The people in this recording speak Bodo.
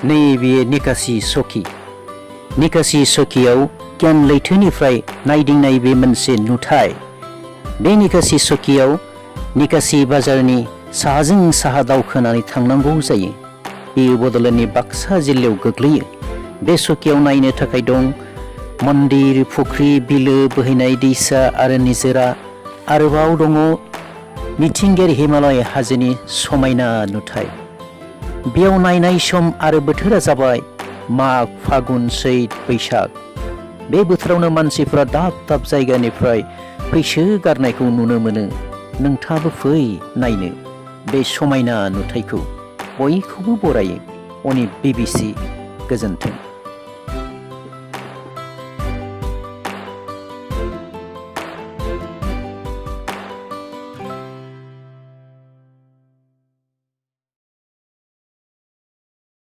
नैबे निकासि चौकी। निकासि चौकीयाव केन लैथोनिफ्राय नायदिंनाय बे मोनसे नुथाय। बे निकासि चौकीयाव निकासि बाजारनि साहाजों साहा दावखोनानै थांनांगौ जायो। बेयो बड'लेण्डनि बाक्सा जिल्लायाव गोग्लैयो। बे चौकीयाव नायनो थाखाय दं मन्दिर, फुख्रि, बिलो, बोहैनाय दैसा आरो निजोरा। आरोबाव दङ मिथिंगायारि हिमालय हाजोनि समायना नुथाय। बेयाव नायनाय सम आरो बोथोरा जाबाय माग, फागुन, चैत, बैसाग। बे बोथोरावनो मानसिफोरा दाब दाब जायगानिफ्राय फैसो गारनायखौ नुनो मोनो। नोंथाङाबो फै नायनो बे समायना नुथायखौ। बयखौबो बरायो ANIPBBC। गोजोन्थों।